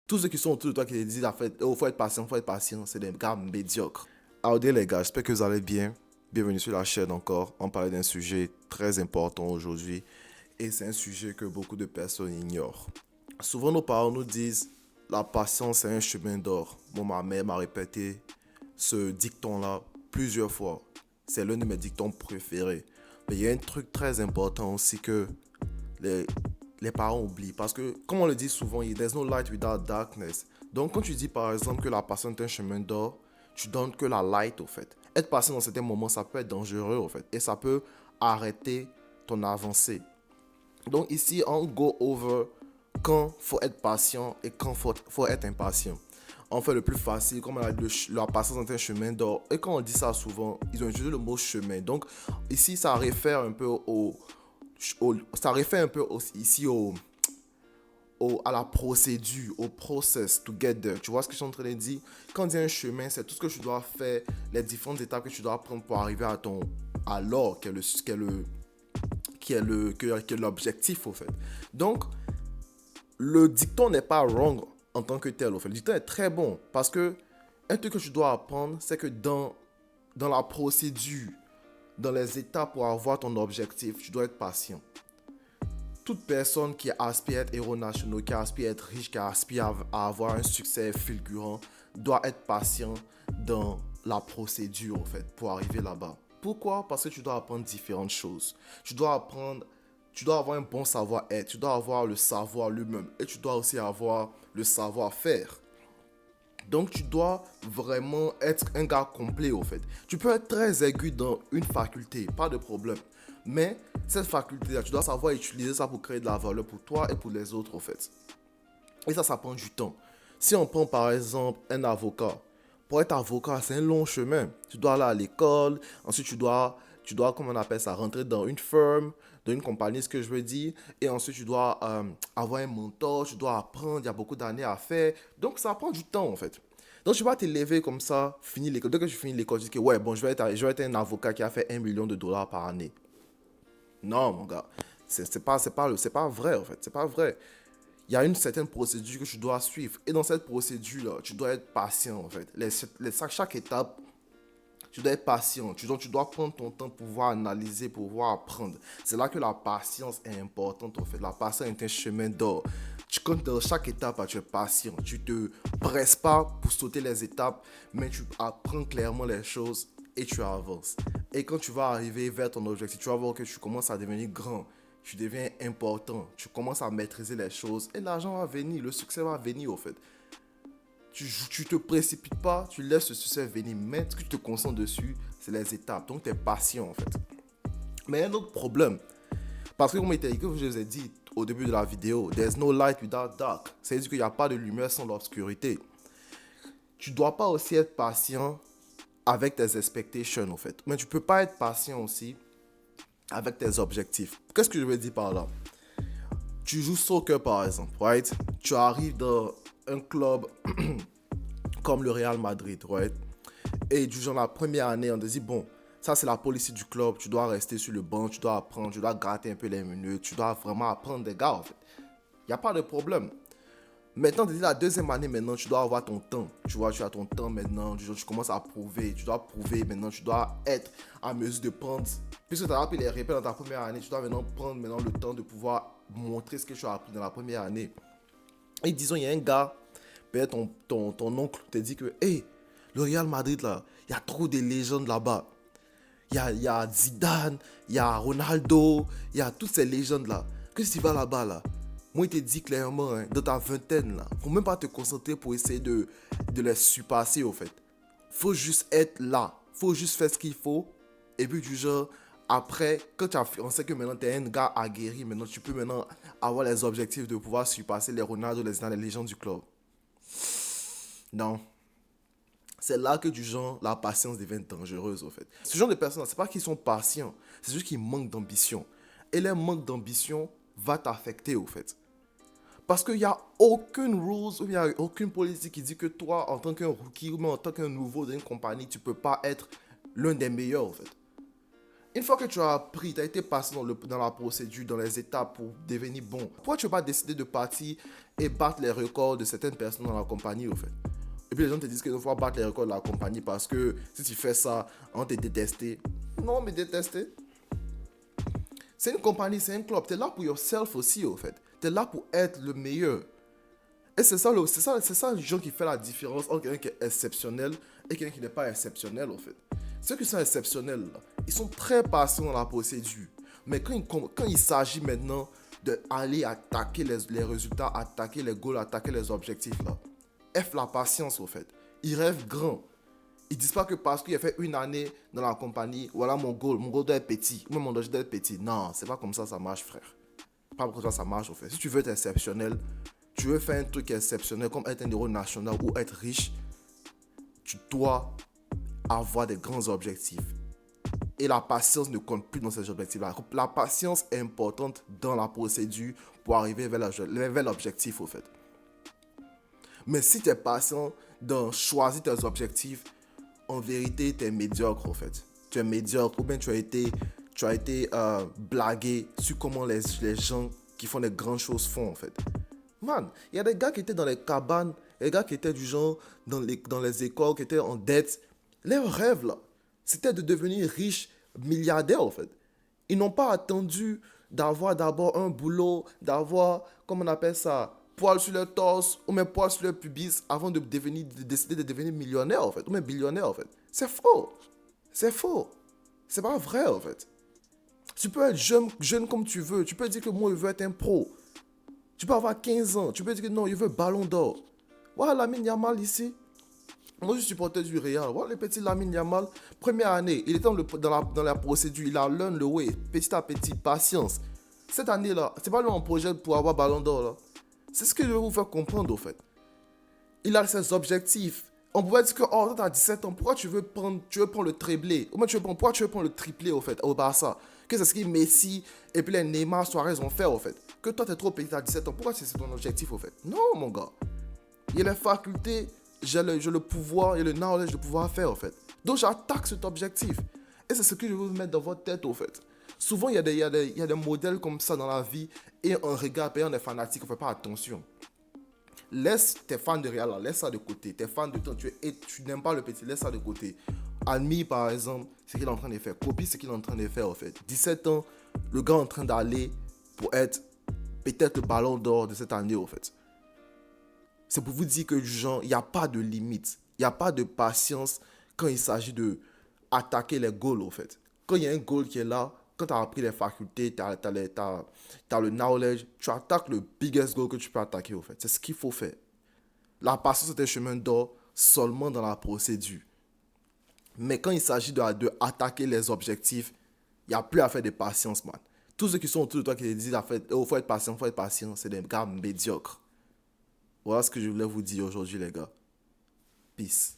Tous ceux qui sont autour de toi qui te disent, en fait, oh, faut être patient, c'est des gars médiocres. Alors, les gars, j'espère que vous allez bien. Bienvenue sur la chaîne encore. On parle d'un sujet très important aujourd'hui et c'est un sujet que beaucoup de personnes ignorent. Souvent, nos parents nous disent, la patience est un chemin d'or. Bon, ma mère m'a répété ce dicton-là plusieurs fois. C'est l'un de mes dictons préférés. Mais il y a un truc très important aussi que les, les parents oublient. Parce que, comme on le dit souvent, there's no light without darkness. Donc, quand tu dis par exemple que la patience est un chemin d'or, tu donnes que la light au fait. Être patient dans certains moments, ça peut être dangereux au fait. Et ça peut arrêter ton avancée. Donc, ici, on go over quand faut être patient et quand faut être impatient. On fait le plus facile, comme on a dit, la patience est un chemin d'or. Et quand on dit ça souvent, ils ont utilisé le mot chemin. Donc, ici, ça réfère un peu ça réfère un peu ici à la procédure, au process to get there. Tu vois ce que je suis en train de dire? Quand on dit un chemin, c'est tout ce que tu dois faire, les différentes étapes que tu dois prendre pour arriver à l'or, qui est l'objectif, au fait. Donc, le dicton n'est pas wrong en tant que tel, au fait. Le dicton est très bon parce que un truc que tu dois apprendre, c'est que dans la procédure, dans les étapes pour avoir ton objectif, tu dois être patient. Toute personne qui aspire à être héros nationaux, qui aspire à être riche, qui aspire à avoir un succès fulgurant, doit être patient dans la procédure, en fait, pour arriver là-bas. Pourquoi? Parce que tu dois apprendre différentes choses. Tu dois avoir un bon savoir-être, tu dois avoir le savoir lui-même et tu dois aussi avoir le savoir-faire. Donc tu dois vraiment être un gars complet au fait. Tu peux être très aigu dans une faculté, pas de problème. Mais cette faculté-là, tu dois savoir utiliser ça pour créer de la valeur pour toi et pour les autres au fait. Et ça prend du temps. Si on prend par exemple un avocat, pour être avocat, c'est un long chemin. Tu dois aller à l'école, ensuite tu dois, comment on appelle ça, rentrer dans une firme, dans une compagnie, ce que je veux dire, et ensuite tu dois avoir un mentor, tu dois apprendre, il y a beaucoup d'années à faire. Donc ça prend du temps en fait. Donc tu vas t'élever comme ça, finir l'école. Dès que tu finis l'école, tu dis que ouais, bon, je vais être un avocat qui a fait 1 million de dollars par année. Non, mon gars, c'est pas vrai en fait, c'est pas vrai. Il y a une certaine procédure que tu dois suivre. Et dans cette procédure-là, tu dois être patient en fait. Chaque étape, tu dois être patient. Tu dois prendre ton temps pour pouvoir analyser, pour pouvoir apprendre. C'est là que la patience est importante en fait. La patience est un chemin d'or. Tu comptes dans chaque étape, tu es patient. Tu te presses pas pour sauter les étapes, mais tu apprends clairement les choses et tu avances. Et quand tu vas arriver vers ton objectif, tu vas voir que tu commences à devenir grand. Tu deviens important. Tu commences à maîtriser les choses et l'argent va venir, le succès va venir au fait. Tu te précipites pas, tu laisses le succès venir, mais ce que tu te concentres dessus, c'est les étapes. Donc, tu es patient en fait. Mais il y a un autre problème. Parce que, comme je vous ai dit au début de la vidéo, there's no light without dark. C'est-à-dire qu'il n'y a pas de lumière sans l'obscurité. Tu ne dois pas aussi être patient avec tes expectations en fait. Mais tu ne peux pas être patient aussi avec tes objectifs. Qu'est-ce que je veux dire par là? Tu joues soccer par exemple, right? Tu arrives dans un club comme le Real Madrid, right? Et du genre la première année, on te dit, bon, ça c'est la politique du club, tu dois rester sur le banc, tu dois apprendre, tu dois gratter un peu les minutes, tu dois vraiment apprendre des gars en fait. Il n'y a pas de problème. Maintenant, dès la deuxième année, maintenant, tu dois avoir ton temps. Tu vois, tu as ton temps maintenant. Tu commences à prouver. Tu dois prouver maintenant. Tu dois être en mesure de prendre. Puisque tu as appris les répètes dans ta première année, tu dois maintenant prendre maintenant le temps de pouvoir montrer ce que tu as appris dans la première année. Et disons, il y a un gars, peut-être ton oncle te dit que, hey, le Real Madrid là, il y a trop de légendes là-bas. Il y a Zidane, il y a Ronaldo, il y a toutes ces légendes là. Que si tu vas là-bas là, moi il te dit clairement, hein, dans ta vingtaine là, faut même pas te concentrer pour essayer de les surpasser au fait. Faut juste être là, faut juste faire ce qu'il faut. Et puis du genre, après, quand on sait que maintenant tu es un gars aguerri, maintenant tu peux maintenant avoir les objectifs de pouvoir surpasser les Ronaldo, les Zidane, les légendes du club. Non, c'est là que du genre la patience devient dangereuse au fait. Ce genre de personnes, c'est pas qu'ils sont patients, c'est juste qu'ils manquent d'ambition. Et leur manque d'ambition va t'affecter au fait. Parce qu'il n'y a aucune rules, il n'y a aucune politique qui dit que toi, en tant qu'un rookie ou même en tant qu'un nouveau dans une compagnie, tu peux pas être l'un des meilleurs en fait. Une fois que tu as appris, tu as été passé dans la procédure, dans les étapes pour devenir bon, pourquoi tu ne vas pas décider de partir et battre les records de certaines personnes dans la compagnie, au fait? Et puis les gens te disent qu'il faut battre les records de la compagnie parce que si tu fais ça, on te détesté. Non, mais détester. C'est une compagnie, c'est un club. Tu es là pour yourself aussi, au fait. Tu es là pour être le meilleur. Et c'est ça, les gens qui fait la différence entre quelqu'un qui est exceptionnel et quelqu'un qui n'est pas exceptionnel, au fait. Ceux qui sont exceptionnels, là, ils sont très patients dans la procédure. Mais quand il s'agit maintenant d'aller attaquer les résultats, attaquer les goals, attaquer les objectifs, là, F la patience, au fait. Ils rêvent grand. Ils disent pas que parce qu'il a fait une année dans la compagnie, voilà mon goal doit être petit. Moi, mon danger doit être petit. Non, c'est pas comme ça marche, frère. Pas comme ça marche, au fait. Si tu veux être exceptionnel, tu veux faire un truc exceptionnel comme être un héros national ou être riche, tu dois avoir des grands objectifs. Et la patience ne compte plus dans ces objectifs-là. La patience est importante dans la procédure pour arriver vers l'objectif, au fait. Mais si tu es patient dans choisir tes objectifs, en vérité, tu es médiocre, en fait. Tu es médiocre ou bien tu as été blagué sur comment les gens qui font des grandes choses font, en fait. Man, il y a des gars qui étaient dans les cabanes, des gars qui étaient du genre dans les écoles, qui étaient en dette. Leur rêve, là, c'était de devenir riche, milliardaire, en fait. Ils n'ont pas attendu d'avoir d'abord un boulot, d'avoir, comment on appelle ça, poils sur le torse ou même poils sur le pubis avant de décider de devenir millionnaire, en fait, ou même billionnaire, en fait. C'est faux. C'est faux. C'est pas vrai, en fait. Tu peux être jeune comme tu veux. Tu peux dire que moi, je veux être un pro. Tu peux avoir 15 ans. Tu peux dire que non, je veux ballon d'or. Voilà Lamine Yamal ici. Moi, je suis supporter du Real. Voilà le petit Lamine Yamal. Première année, il était dans la procédure. Il a learn the way. Petit à petit, patience. Cette année-là, c'est pas lui en projet pour avoir ballon d'or, là. C'est ce que je veux vous faire comprendre, au fait. Il a ses objectifs. On pourrait dire que, oh, tu as 17 ans, pourquoi tu veux prendre le triplé? Ou bien pourquoi tu veux prendre le triplé, au fait, au Barça? Que c'est ce que Messi et puis les Neymar Suarez ont fait, au fait. Que toi, tu es trop petit à 17 ans, pourquoi c'est ton objectif, au fait? Non, mon gars. Il y a les facultés, j'ai le pouvoir et le knowledge de pouvoir faire, au fait. Donc, j'attaque cet objectif. Et c'est ce que je veux vous mettre dans votre tête, au fait. Souvent, il y a des modèles comme ça dans la vie et on regarde et on est fanatique, on ne fait pas attention. Laisse tes fans de Real, laisse ça de côté. Tes fans de temps, tu n'aimes pas le petit, laisse ça de côté. Admire par exemple ce qu'il est en train de faire. Copie ce qu'il est en train de faire, en fait. 17 ans, le gars est en train d'aller pour être peut-être le ballon d'or de cette année, en fait. C'est pour vous dire que, genre, il n'y a pas de limite. Il n'y a pas de patience quand il s'agit de attaquer les goals, en fait. Quand il y a un goal qui est là, quand tu as appris les facultés, tu as le knowledge, tu attaques le biggest goal que tu peux attaquer, en fait. C'est ce qu'il faut faire. La patience est un chemin d'or seulement dans la procédure. Mais quand il s'agit de attaquer les objectifs, il n'y a plus à faire de patience, man. Tous ceux qui sont autour de toi qui te disent, oh, faut être patient, c'est des gars médiocres. Voilà ce que je voulais vous dire aujourd'hui, les gars. Peace.